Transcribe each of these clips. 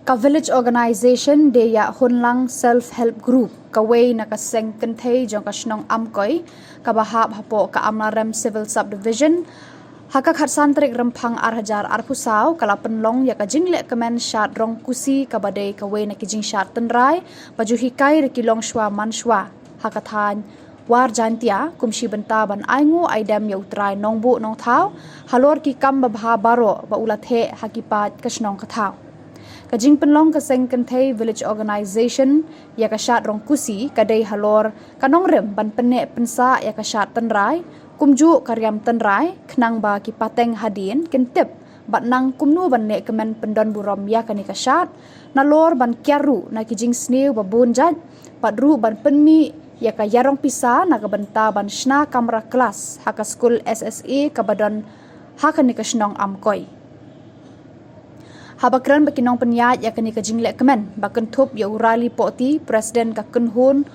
Ka village organization de ya hunlang self-help group kaway na kaseng kentay jong kasnong amkoy kabahap hapo ka amlarem civil subdivision hakak hatsantrik rempang arhajar arpusaw kalapenlong ya kajingle kemen syat rong kusi kabadai kaway na kijing syat tenrai baju hikai rikilong shwa manshwa hakathan war jantia kumshi bentaban aingu aidam ya utrai nongbu nong thau halor ki kam babha baro ba ulathe hakipat kasnong kathau kajing penlong kaseng kentay village organization ya kasyat rong kusi kadai halor kanong rem ban pene pensa ya kasyat tenrai kumju karyam tenrai knang ba ki pateng hadin kentip bat nang kumnu ban ne kemen pendon burom ya kani kasyat nalor ban kyaru na kijing snew babun jat padru ban penmi ya ka yarong pisa na kabenta ban shna kamera kelas haka school SSE kabadon hakani kasnong amkoi habakran bakinong penyat ya kani kajingle kemen baken thup ya urali poti presiden ka kunhun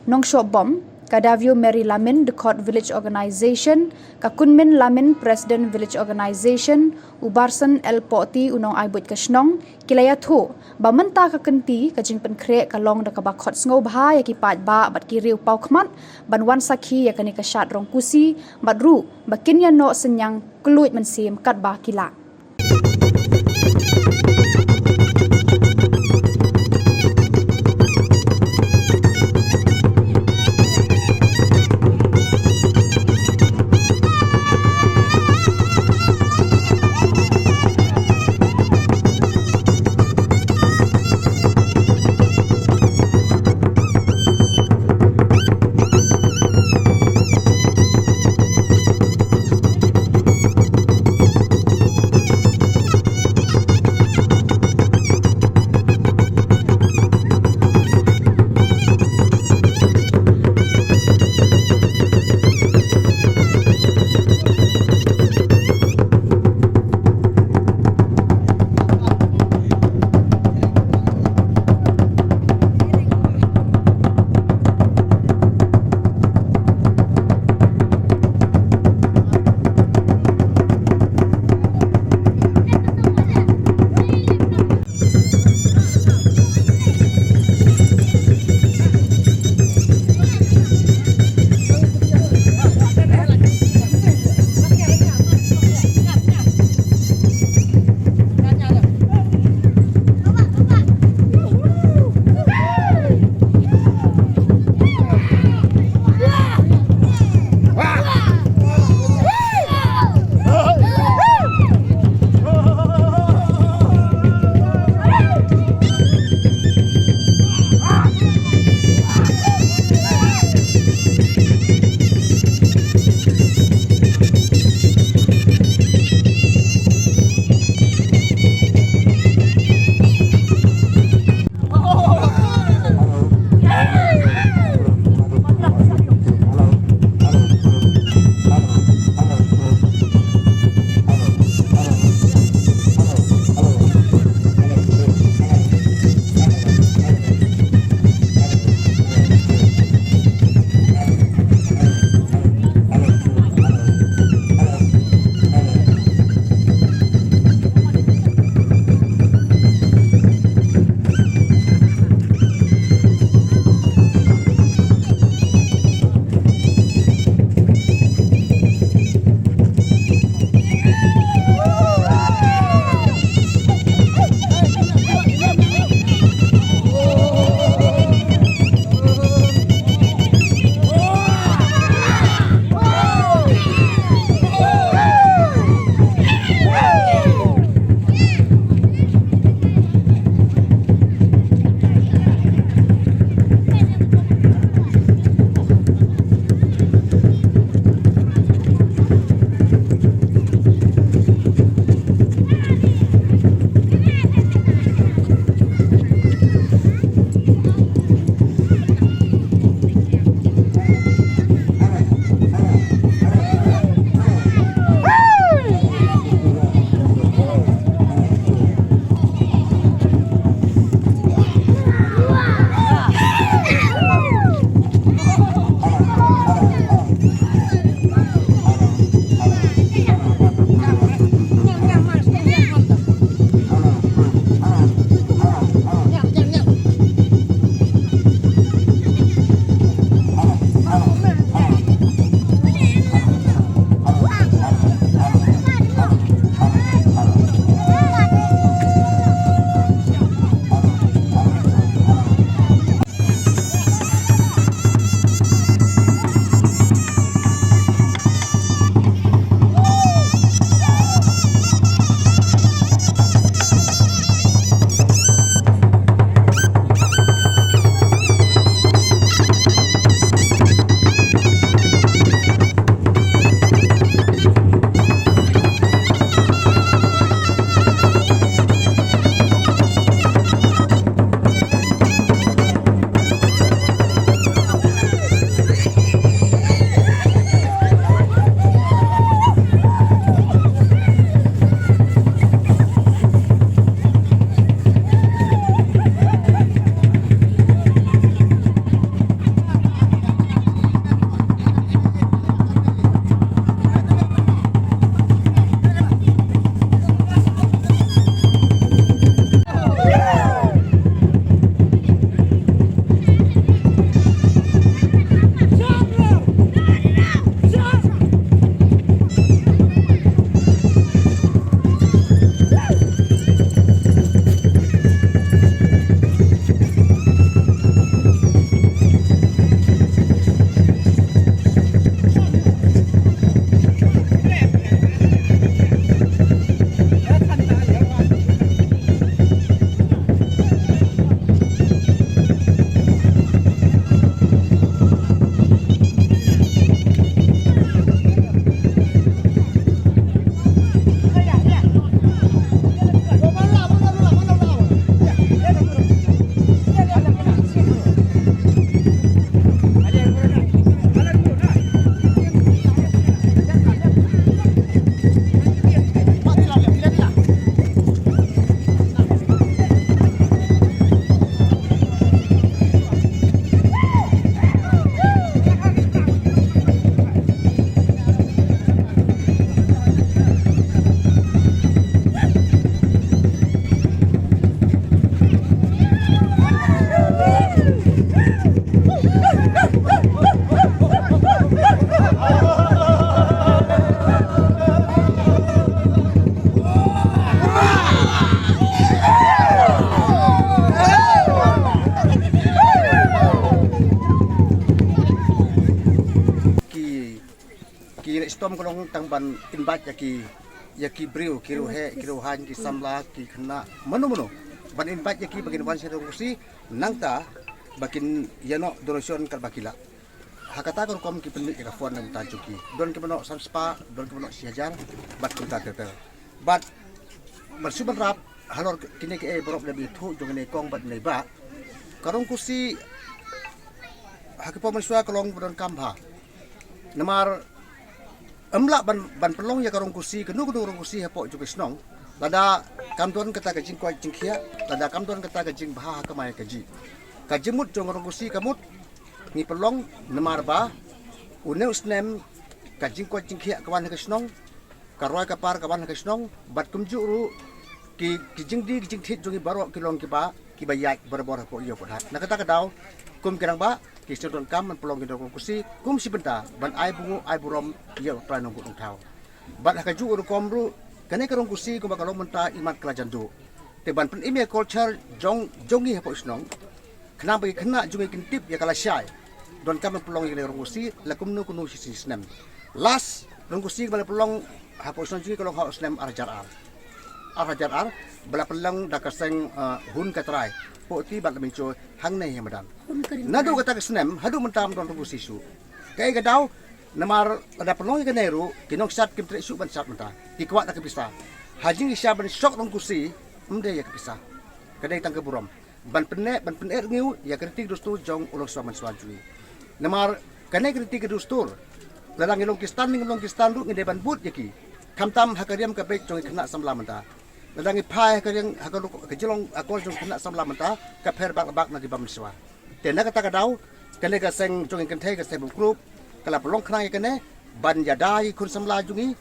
nong shobom kadavio Mary Lamin the court village organization ka kunmin Lamin president village organization ubarsan el poti unong aibut kasnong kilaya thu bamenta ka kenti kajing penkre kalong da kabakot sngo bha ya kipat ba bat kiriu pau khmat banwan sakhi ya kani kasyat rong kusi badru bakin ya no senyang kluit mensim kat ba kila stom kolong tangban inbat yaki briu kiru han ki samla ki khna manu ban inbat yaki bagin wan se kursi nangta bakin yano donation kal bakila hakata kon kom ki penlik ka phone nang tajuki don ki bano sanspa don ki bano siajar bat kunta tetel bat bersuban rap halor kini ke borok lebih thu jong ne kong bat nei ba karong kursi hakipo mansua kolong don kambha namar amla ban pelong ya karong kursi kenu karong kursi hapo juga snong lada kamdon kata ka jing kwai jingkhia lada kamdon kata ka jing bha kamai ka ji ka jimut jong karong kursi kamut ni pelong namar ba uneu snem ka jing kwai jingkhia kawan ka snong karoi ka par kawan ka snong bat kumju ru ki jing thit jongi baro kilong ki ba ki bayai bor hapo yo ko hat nakata ka daw kum kirang ba kisudon kam man pelong kidong kursi kum si benta ban ai bungu ai burom ye pranong ku thau ban hakaju uru komru kane karong kursi kum bakalong menta imat kelajan du te ban pen ime culture jongi hapo snong kena bagi kena jungi kintip ya kala syai don kam pelong kidong karong kursi lakum nu kunu si snem las karong kursi bala pelong hapo snong jungi kalong ha snem arjar bala pelong dakaseng hun katrai poti bat menco hang nei hemadan nadu kata kesnem hadu mentam don tubuh sisu kai gadau namar ada pelong ke neru kinong sat kim tre su ban sat menta dikwat tak bisa hajing isya ban sok dong kursi mde ya kepisa kadai tang ke burom ban penek ngiu ya kritik dustur jong ulo suaman suajui namar kanai kritik dustur ladang ilong kistan ru ngide ban but yaki kamtam hakariam ka bek jong kena samla menta ladang ipai hakariam hakaluk kejilong akol jong kena samla menta ka pher bak na di bam swa tena kata kadau kene ka seng jong kan thai ka seng group kala pelong khna kene ban yadai kun samla jungi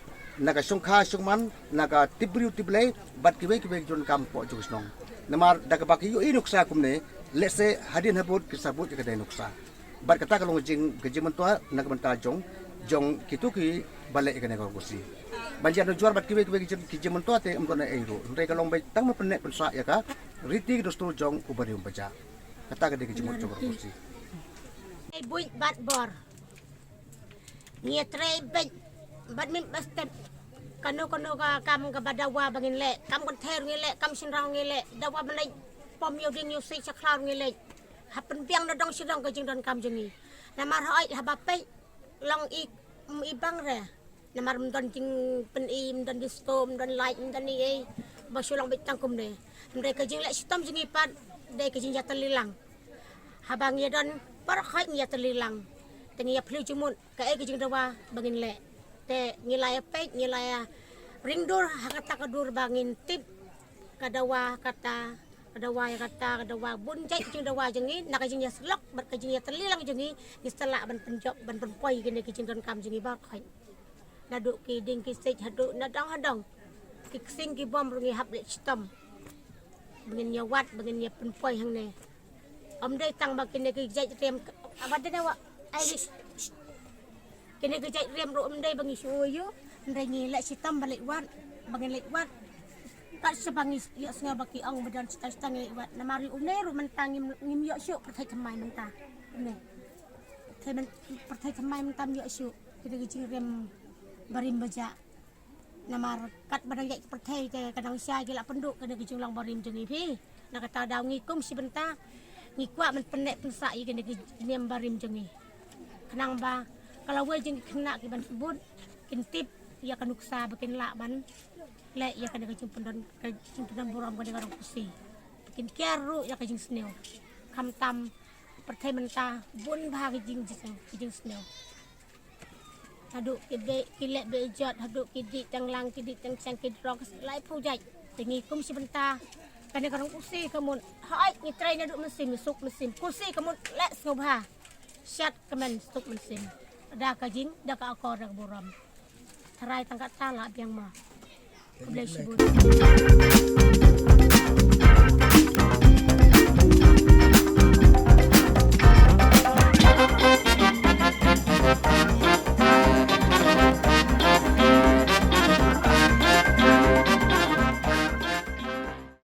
naga sungkha sungman naga tibriu tiblei bat kiwe jon kam po jusnong namar daga baki yu inuksa kumne lese hadin habut kisabut ka dai nuksa bat kata kalong jing mentwa naga menta jong kituki balik kene ka kursi banjir juar bat kiwe jon mentwa te amkona eiro ndai kalong bai tang penek pensa ya ka riti dostur jong ubarium baja kata ka de jimut jong kursi buit bat bor nia tre bat min bastet kano ka kam ka badawa bangin le kam kon ther ngile kam sinrang ngile dawa banai pom yo ding yo sei chaklar ngile hapen piang na dong sidong ka jing don kam jengi namar hoi habape long i bang re namar don jing pen im don distom don light don ni ba sulong bitang kum de ndai ka jing le sitom jengi pat de ka jing ya telilang habang ye don par khai ya telilang tengi ya plu jumun ka e jing dawa bangin le te ngilaya pek ngilaya ringdur hakata kadur bangin tip kadawa bunjai jing dawa jengi nakajing ya selok berkajing ya telilang jengi istelak ban penjok ban penpoi gene kijing don kam jengi bar khai naduk ki ding ki sej haduk nadang ki sing ki bom rungi hab le stom bangin ya wat bangin ya penpoi hang ne om dai tang bakin ki jai rem abade na wa ai kini kerja rem ro mendai bangi suyo mendai ni lek sitam balik wat bangin lek wat tak sebangi ya senga baki ang badan setang lek wat namari umne ro mentang ngim yo syuk perthai thamai menta ne thai men perthai thamai mentam yo syuk kini kerja rem barim baja namar kat badan lek perthai te kadang sia gelak penduk kini kerja ulang barim jengi pi nak kata daw ngikum sebentar ngikwa men penek pensa kini kerja barim jengi kenang ba kalau we jeng kena ki ban sebut kintip ya kanuksa bakin lakban le ya kan kajing pendon buram kan karong kusi bikin kiaru ya kajing sneo kamtam pertai menta bun bah kajing sneo haduk kilek bejot haduk kidi tanglang kidi tang sang kidrong lai pujai tingi kum sebentar kan karong kusi kamun hai ni try na duk mesin kusi kamun le ngobha syat kemen stuk mesin dah kajing dah ka akor dah buram terai tangkat talak yang mah boleh sebut